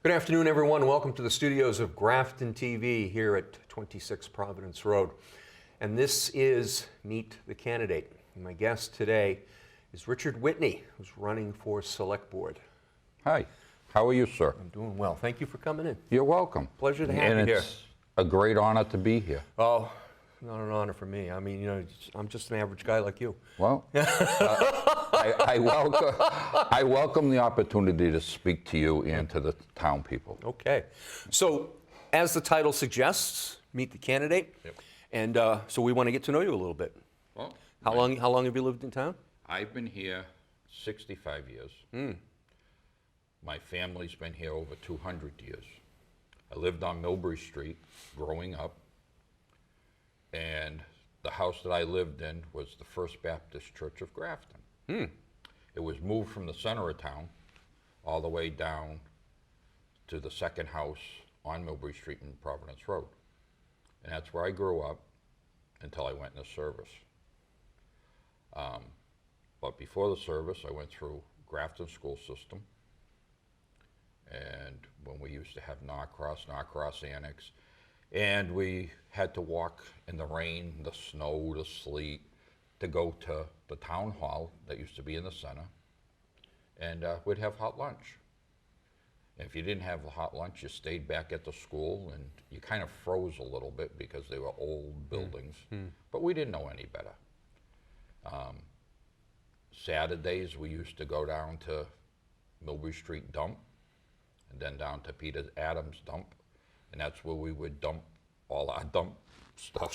Good afternoon, everyone. Welcome to the studios of Grafton TV here at 26 Providence Road. And this is Meet the Candidate. And my guest today is Richard Whitney, who's running for Select Board. Hi, how are you, sir? I'm doing well. Thank you for coming in. You're welcome. Pleasure to have you here. It's a great honor to be here. Oh, not an honor for me. I mean, you know, I'm just an average guy like you. Well, I welcome the opportunity to speak to you and to the town people. Okay. So, as the title suggests, Meet the Candidate. Yep. And so we want to get to know you a little bit. Well, How long have you lived in town? I've been here 65 years. My family's been here over 200 years. I lived on Millbury Street growing up, and the house that I lived in was the First Baptist Church of Grafton. It was moved from the center of town all the way down to the second house on Millbury Street in Providence Road. And that's where I grew up until I went in the service. But before the service, I went through Grafton school system. And when we used to have Norcross Annex, and we had to walk in the rain, the snow, the sleet, to go to the town hall that used to be in the center, and we'd have hot lunch. And if you didn't have the hot lunch, you stayed back at the school, and you kind of froze a little bit because they were old buildings, but we didn't know any better. Saturdays, we used to go down to Millbury Street dump, and then down to Peter Adams dump, and that's where we would dump all our dump stuff.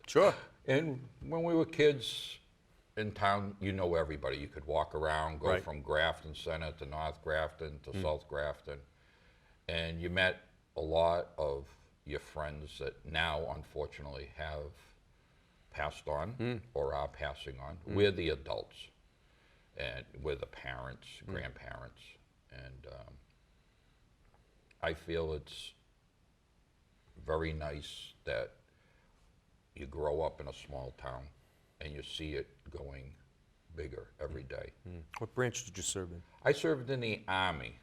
Sure. And when we were kids in town, you know everybody. You could walk around, go from Grafton Center to North Grafton to South Grafton, and you met a lot of your friends that now, unfortunately, have passed on or are passing on. We're the adults, and we're the parents, grandparents, and I feel it's very nice that you grow up in a small town and you see it going bigger every day. What branch did you serve in? I served in the Army,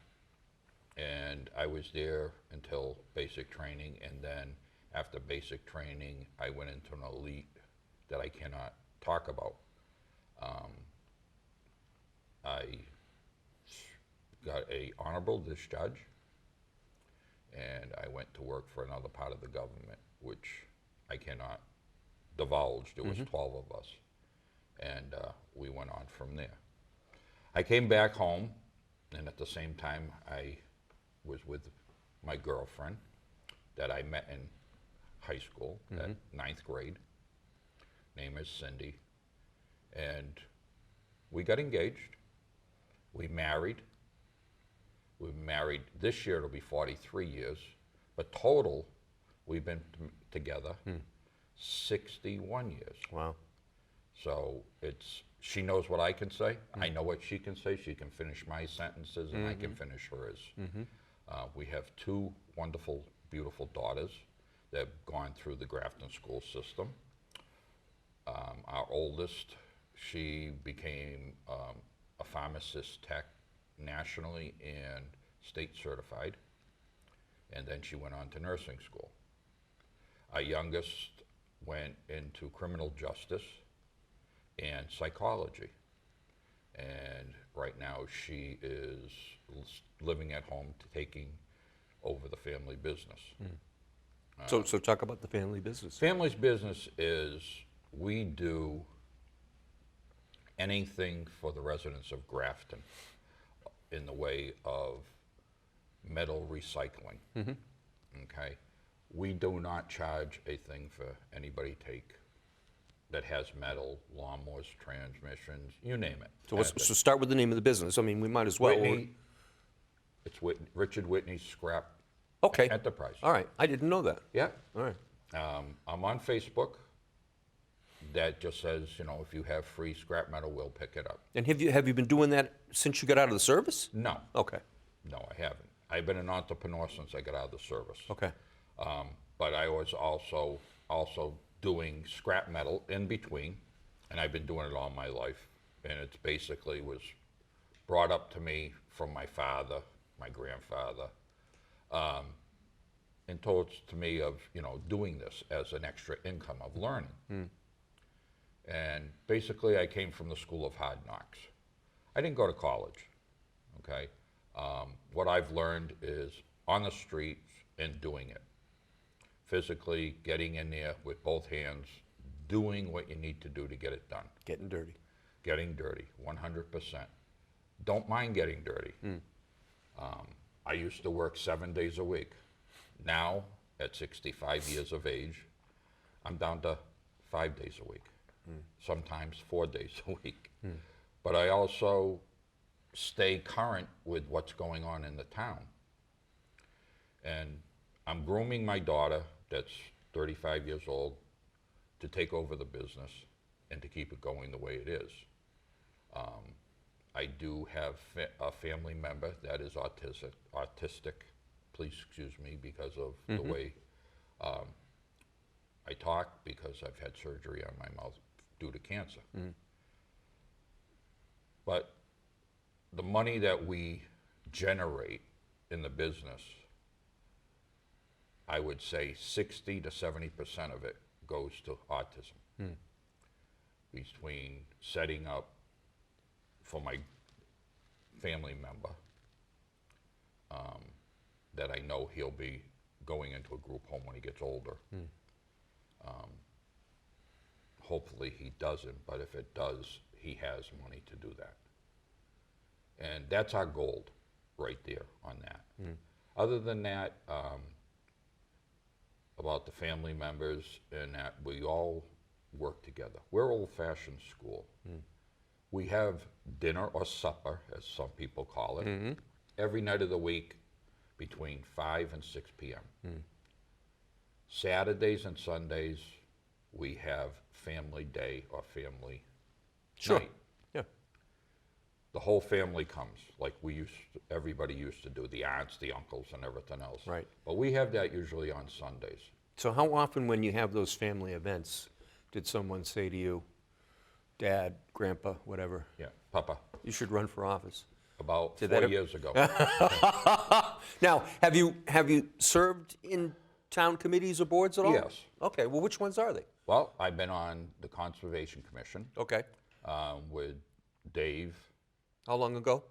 and I was there until basic training, and then after basic training, I went into an elite that I cannot talk about. I got a honorable discharge, and I went to work for another part of the government, which I cannot divulge. There was 12 of us, and we went on from there. I came back home, and at the same time, I was with my girlfriend that I met in high school, at 9th grade. Name is Cindy, and we got engaged. We married. We've married, this year it'll be 43 years, but total, we've been together 61 years. Wow. So she knows what I can say, I know what she can say, she can finish my sentences, and I can finish hers. We have two wonderful, beautiful daughters that have gone through the Grafton school system. Our oldest, she became a pharmacist tech nationally and state certified, and then she went on to nursing school. Our youngest went into criminal justice and psychology, and right now she is living at home taking over the family business. So talk about the family business. Family's business is we do anything for the residents of Grafton in the way of metal recycling. Okay, we do not charge a thing for anybody that has metal, lawnmowers, transmissions, you name it. So start with the name of the business. I mean, we might as well. Whitney, it's Richard Whitney Scrap Enterprise. All right. I didn't know that. Yeah. All right. I'm on Facebook. That just says, you know, if you have free scrap metal, we'll pick it up. And have you been doing that since you got out of the service? No. Okay. No, I haven't. I've been an entrepreneur since I got out of the service. Okay. But I was also doing scrap metal in between, and I've been doing it all my life. And it's basically was brought up to me from my father, my grandfather, and told to me of, doing this as an extra income of learning. And basically I came from the school of hard knocks. I didn't go to college, okay? What I've learned is on the streets and doing it. Physically getting in there with both hands, doing what you need to do to get it done. Getting dirty. Getting dirty, 100%. Don't mind getting dirty. I used to work 7 days a week. Now, at 65 years of age, I'm down to 5 days a week, sometimes 4 days a week. But I also stay current with what's going on in the town. And I'm grooming my daughter, that's 35 years old, to take over the business and to keep it going the way it is. I do have a family member that is autistic. Please excuse me because of the way I talk, because I've had surgery on my mouth due to cancer. But the money that we generate in the business, I would say 60 to 70% of it goes to autism. Between setting up for my family member, that I know he'll be going into a group home when he gets older. Hopefully he doesn't, but if it does, he has money to do that. And that's our goal right there on that. Other than that, about the family members and that we all work together. We're old-fashioned school. We have dinner or supper, as some people call it, every night of the week between 5 and 6 p.m. Saturdays and Sundays, we have family day or family night. Yeah. The whole family comes, like everybody used to do, the aunts, the uncles, and everything else. Right. But we have that usually on Sundays. So how often when you have those family events, did someone say to you, Dad, Grandpa, whatever, Yeah, Papa, you should run for office? about Did 4 that years ago. Now, have you served in town committees or boards at all? Yes. Okay, well, which ones are they? Well, I've been on the Conservation Commission Okay. with Dave. How long ago?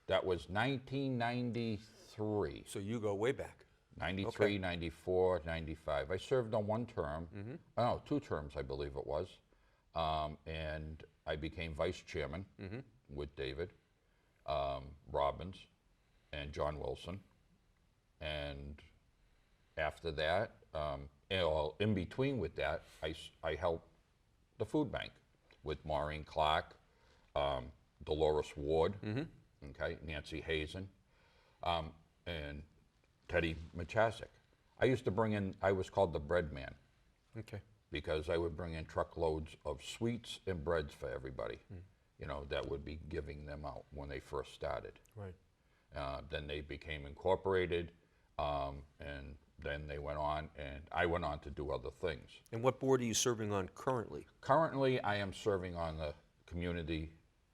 That was 1993. So you go way back. 93, Okay. 94, 95. I served on one term, no, 2 terms, I believe it was. And I became vice chairman with David Robbins and John Wilson. And after that, in between with that, I helped the food bank with Maureen Clark, Dolores Ward, okay, Nancy Hazen, and Teddy Machasik. I used to bring in, I was called the bread man, Okay. because I would bring in truckloads of sweets and breads for everybody, that would be giving them out when they first started. Right. Then they became incorporated, and then they went on, and I went on to do other things. And what board are you serving on currently? Currently, I am serving on the Community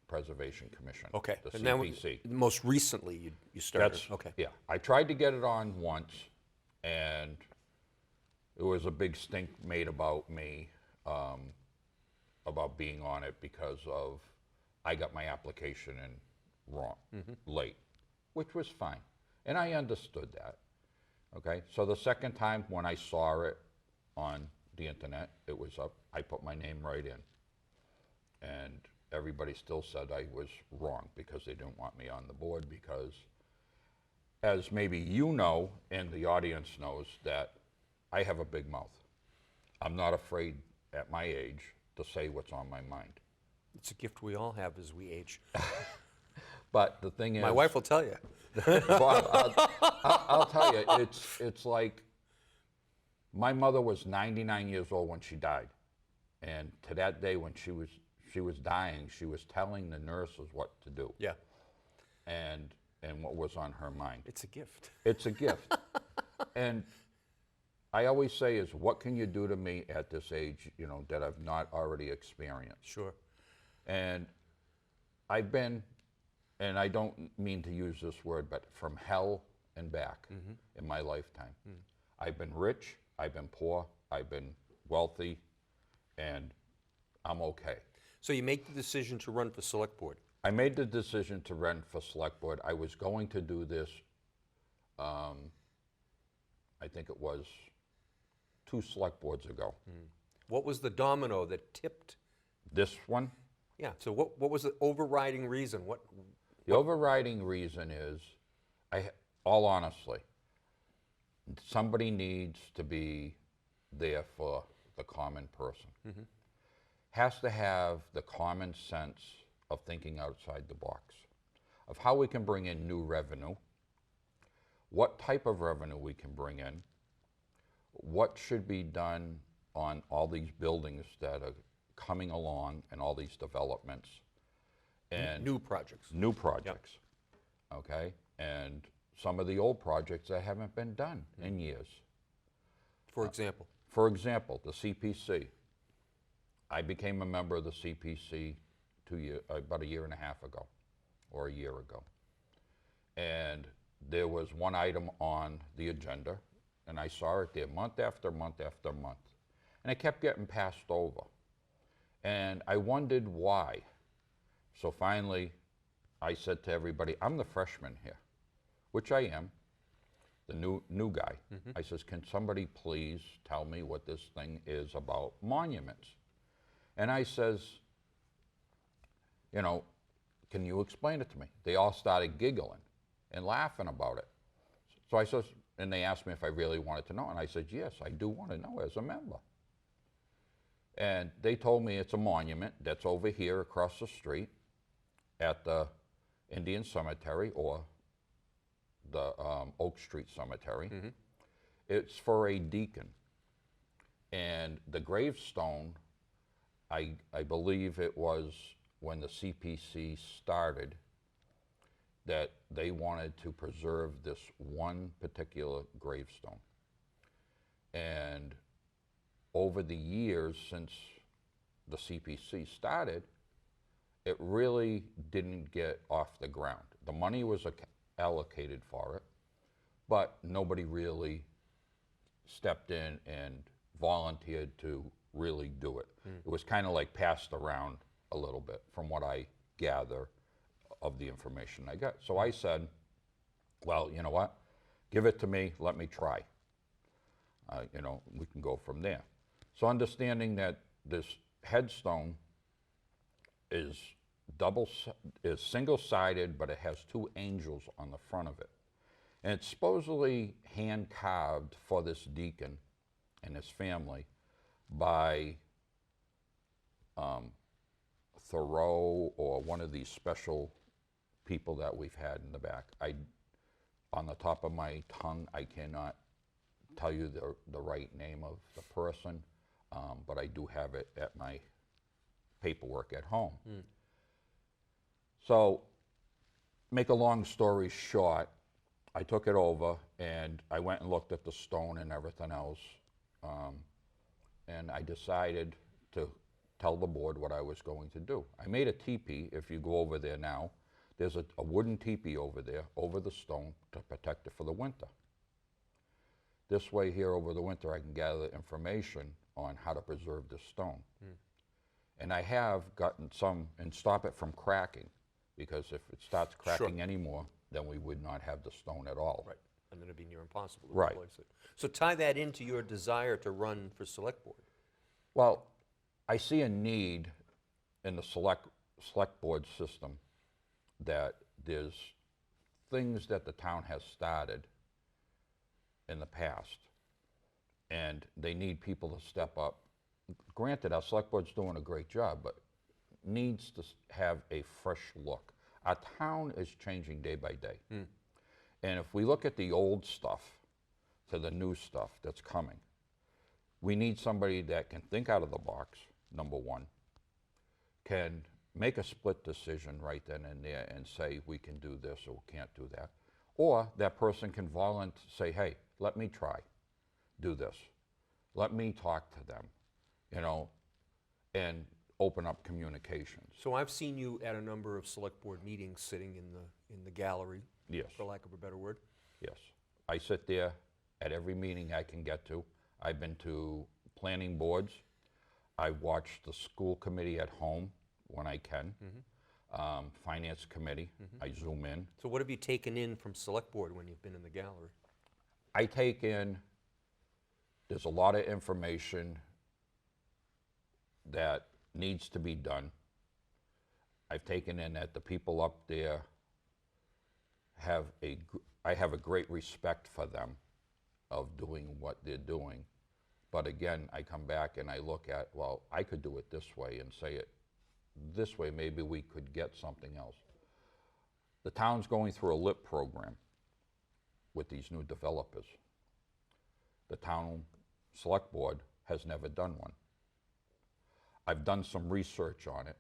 Preservation Commission, Okay. the And now, CPC. most recently you started. That's, okay. yeah. I tried to get it on once, and there was a big stink made about me, about being on it because of, I got my application in wrong, late, which was fine. And I understood that, okay? So the second time when I saw it on the internet, it was up, I put my name right in. And everybody still said I was wrong because they didn't want me on the board because, as maybe you know and the audience knows, that I have a big mouth. I'm not afraid at my age to say what's on my mind. It's a gift we all have as we age. But the thing is, My wife will tell you. Bob, I'll tell you, it's like my mother was 99 years old when she died, and to that day when she was dying, she was telling the nurses what to do Yeah. and what was on her mind. It's a gift. It's a gift. And I always say is, what can you do to me at this age, that I've not already experienced? Sure. And I've been, and I don't mean to use this word, but from hell and back in my lifetime. I've been rich, I've been poor, I've been wealthy, and I'm okay. So you make the decision to run for select board. I made the decision to run for select board. I was going to do this, I think it was 2 select boards ago. What was the domino that tipped? This one, Yeah, so what was the overriding reason? the overriding reason is, all honestly, somebody needs to be there for the common person. Has to have the common sense of thinking outside the box, of how we can bring in new revenue, what type of revenue we can bring in, what should be done on all these buildings that are coming along and all these developments. And New projects. new projects, okay? And some of the old projects that haven't been done in years. For example. For example, the CPC. I became a member of the CPC about a year and a half ago, or a year ago. And there was one item on the agenda, and I saw it there month after month after month. And it kept getting passed over. And I wondered why. So finally, I said to everybody, I'm the freshman here, which I am, the new guy. I says, can somebody please tell me what this thing is about monuments? And I says, you know, can you explain it to me? They all started giggling and laughing about it. So I says, and they asked me if I really wanted to know, and I said, yes, I do want to know as a member. And they told me it's a monument that's over here across the street at the Indian Cemetery, or the Oak Street Cemetery. It's for a deacon. And the gravestone, I believe it was when the CPC started, that they wanted to preserve this one particular gravestone. And over the years since the CPC started, it really didn't get off the ground. The money was allocated for it, but nobody really stepped in and volunteered to really do it. It was kind of like passed around a little bit from what I gather of the information I got. So I said, well, you know what? Give it to me, let me try. You know, we can go from there. So understanding that this headstone is single-sided, but it has 2 angels on the front of it. And it's supposedly hand-carved for this deacon and his family by Thoreau, or one of these special people that we've had in the back. On the top of my tongue, I cannot tell you the right name of the person, but I do have it at my paperwork at home. So, make a long story short, I took it over and I went and looked at the stone and everything else, and I decided to tell the board what I was going to do. I made a teepee. If you go over there now, there's a wooden teepee over there, over the stone, to protect it for the winter. This way here over the winter I can gather information on how to preserve this stone. And I have gotten some, and stop it from cracking, because if it starts cracking anymore, then we would not have the stone at all. Right, and then it'd be near impossible to Right. replace it. So tie that into your desire to run for select board. Well, I see a need in the select board system that there's things that the town has started in the past, and they need people to step up. Granted, our select board's doing a great job, but needs to have a fresh look. Our town is changing day by day. And if we look at the old stuff to the new stuff that's coming, we need somebody that can think out of the box, number one, can make a split decision right then and there and say, we can do this or we can't do that. Or that person can say, hey, let me try, do this. Let me talk to them, you know, and open up communications. So I've seen you at a number of select board meetings sitting in the gallery, Yes. for lack of a better word. Yes. I sit there at every meeting I can get to. I've been to planning boards. I watch the school committee at home when I can. Finance committee, I zoom in. So what have you taken in from select board when you've been in the gallery? I take in, there's a lot of information that needs to be done. I've taken in that the people up there I have a great respect for them of doing what they're doing. But again, I come back and I look at, well, I could do it this way and say it this way, maybe we could get something else. The town's going through a LIP program with these new developers. The town select board has never done one. I've done some research on it,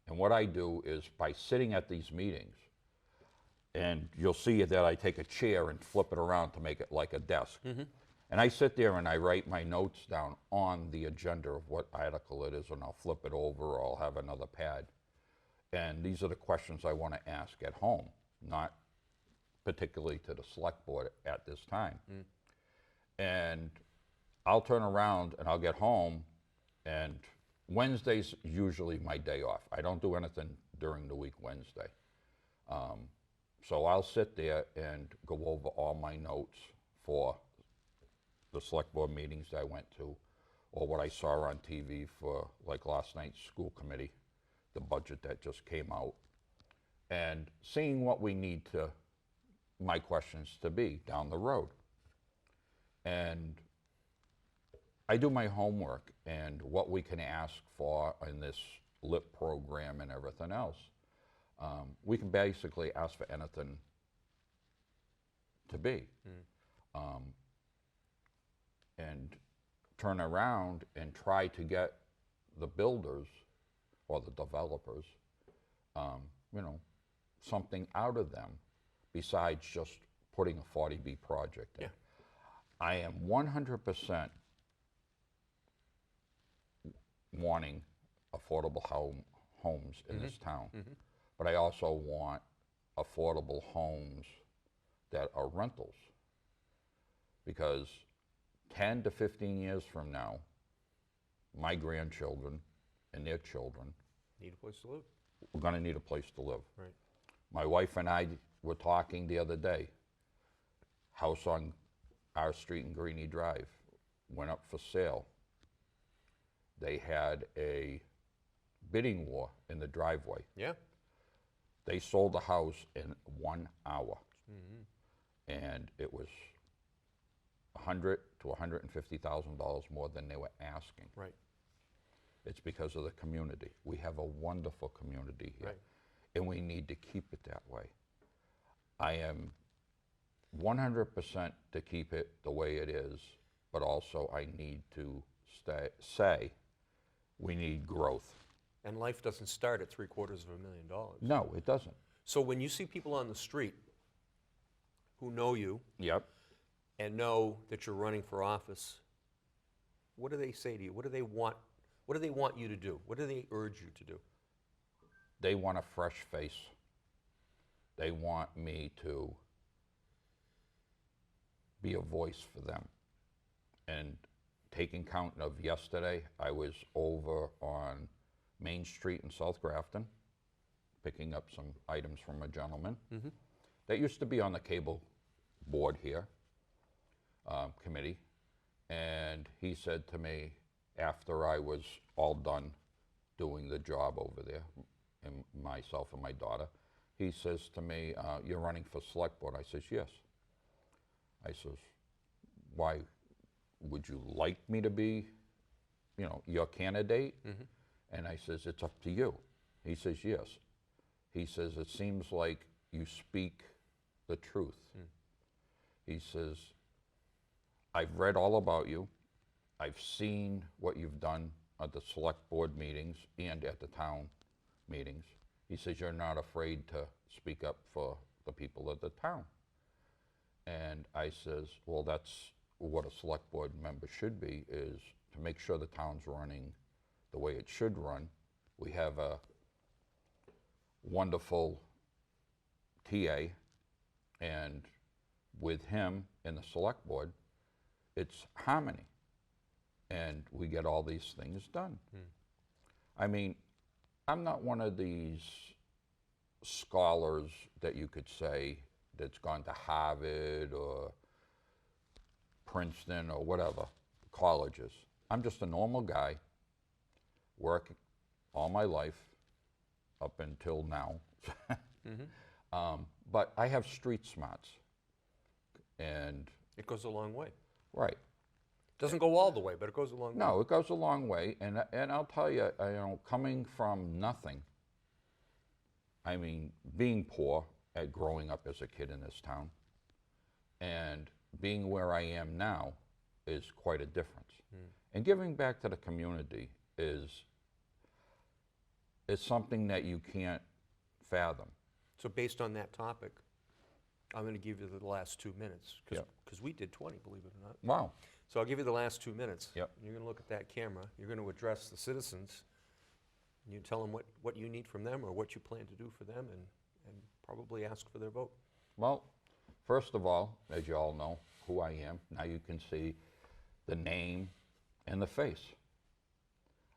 and what I do is by sitting at these meetings, and you'll see that I take a chair and flip it around to make it like a desk. And I sit there and I write my notes down on the agenda of what article it is, and I'll flip it over or I'll have another pad. And these are the questions I want to ask at home, not particularly to the select board at this time. And I'll turn around and I'll get home, and Wednesday's usually my day off. I don't do anything during the week Wednesday. So I'll sit there and go over all my notes for the select board meetings that I went to, or what I saw on TV for, like last night's school committee, the budget that just came out, and seeing what we need to, my questions to be down the road. And I do my homework and what we can ask for in this LIP program and everything else. We can basically ask for anything to be. And turn around and try to get the builders or the developers, something out of them besides just putting a 40B project in. Yeah. I am 100% wanting affordable homes in this town, but I also want affordable homes that are rentals, because 10 to 15 years from now, my grandchildren and their children Need a place to live. are going to need a place to live. Right. My wife and I were talking the other day. House on our street in Greeny Drive went up for sale. They had a bidding war in the driveway. Yeah. They sold the house in 1 hour, and it was $100,000 to $150,000 more than they were asking. Right. It's because of the community. We have a wonderful community here, Right. and we need to keep it that way. I am 100% to keep it the way it is, but also I need to say we need growth. And life doesn't start at $750,000. No, it doesn't. So when you see people on the street who know you Yep. and know that you're running for office, what do they say to you? What do they want? What do they want you to do? What do they urge you to do? They want a fresh face. They want me to be a voice for them. And taking count of yesterday, I was over on Main Street in South Grafton, picking up some items from a gentleman that used to be on the cable board here, committee. And he said to me, after I was all done doing the job over there, and myself and my daughter, he says to me, you're running for select board? I says, yes. I says, why would you like me to be, your candidate? And I says, it's up to you. He says, yes. He says, it seems like you speak the truth. He says, I've read all about you. I've seen what you've done at the select board meetings and at the town meetings. He says, you're not afraid to speak up for the people of the town. And I says, well, that's what a select board member should be, is to make sure the town's running the way it should run. We have a wonderful TA, and with him and the select board, it's harmony. And we get all these things done. I mean, I'm not one of these scholars that you could say that's gone to Harvard or Princeton or whatever colleges. I'm just a normal guy, working all my life up until now. But I have street smarts. And It goes a long way. right. Doesn't go all the way, but it goes a long way. No, it goes a long way, and I'll tell you, coming from nothing, I mean, being poor at growing up as a kid in this town, and being where I am now is quite a difference. And giving back to the community is something that you can't fathom. So based on that topic, I'm going to give you the last 2 minutes, Yep. because we did 20, believe it or not. Wow. So I'll give you the last 2 minutes. Yep. You're going to look at that camera. You're going to address the citizens. You tell them what you need from them or what you plan to do for them, and probably ask for their vote. Well, first of all, as you all know who I am, now you can see the name and the face.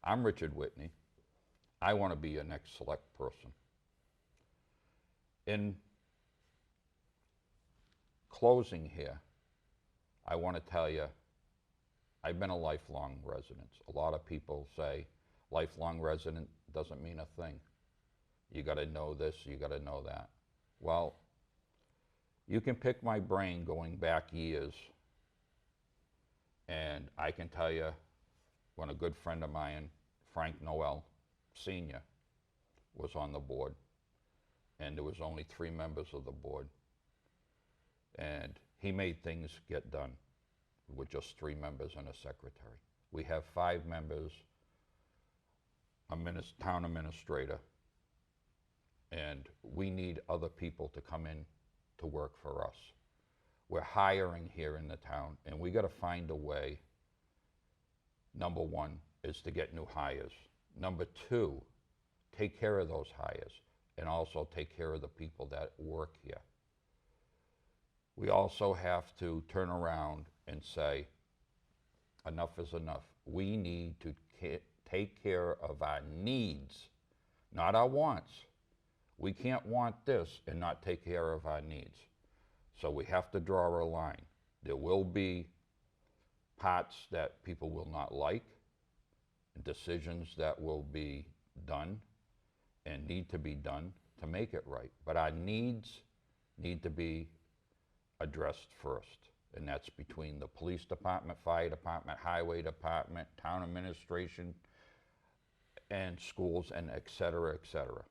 I'm Richard Whitney. I want to be your next select person. In closing here, I want to tell you, I've been a lifelong resident. A lot of people say lifelong resident doesn't mean a thing. You got to know this, you got to know that. Well, you can pick my brain going back years, and I can tell you when a good friend of mine, Frank Noel Sr., was on the board, and there was only 3 members of the board, and he made things get done with just 3 members and a secretary. We have 5 members, a town administrator, and we need other people to come in to work for us. We're hiring here in the town, and we got to find a way. Number 1 is to get new hires. Number 2, take care of those hires, and also take care of the people that work here. We also have to turn around and say, enough is enough. We need to take care of our needs, not our wants. We can't want this and not take care of our needs. So we have to draw a line. There will be parts that people will not like, decisions that will be done and need to be done to make it right. But our needs need to be addressed first. And that's between the police department, fire department, highway department, town administration, and schools, and et cetera, et cetera.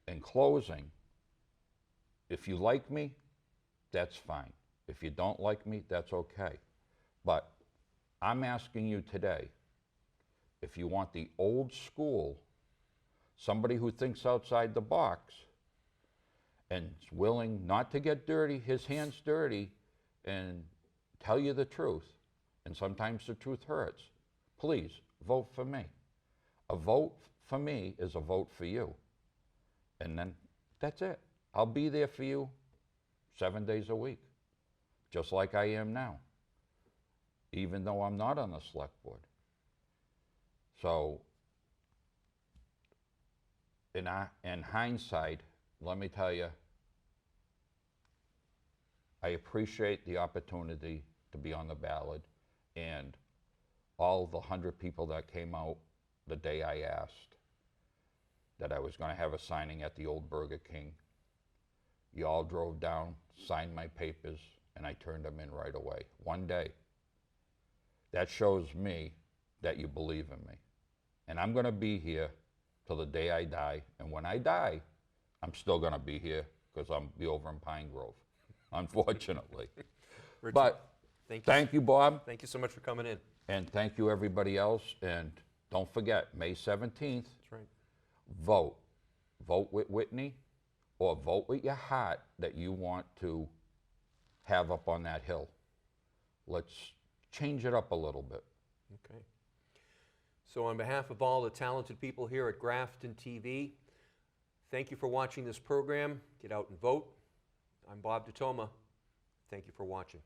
In closing, if you like me, that's fine. If you don't like me, that's okay. But I'm asking you today, if you want the old school, somebody who thinks outside the box and is willing not to get dirty, his hands dirty, and tell you the truth, and sometimes the truth hurts, please vote for me. A vote for me is a vote for you. And then that's it. I'll be there for you 7 days a week, just like I am now, even though I'm not on the select board. So, in hindsight, let me tell you, I appreciate the opportunity to be on the ballot, and all the 100 people that came out the day I asked that I was going to have a signing at the old Burger King. You all drove down, signed my papers, and I turned them in right away. One day. That shows me that you believe in me. And I'm going to be here till the day I die. And when I die, I'm still going to be here because I'll be over in Pine Grove, unfortunately. Richard, But thank you, Bob. Thank you so much for coming in. And thank you, everybody else. And don't forget, May 17th, That's right. vote. Vote with Whitney, or vote with your heart that you want to have up on that hill. Let's change it up a little bit. Okay. So on behalf of all the talented people here at Grafton TV, thank you for watching this program. Get out and vote. I'm Bob DeToma. Thank you for watching.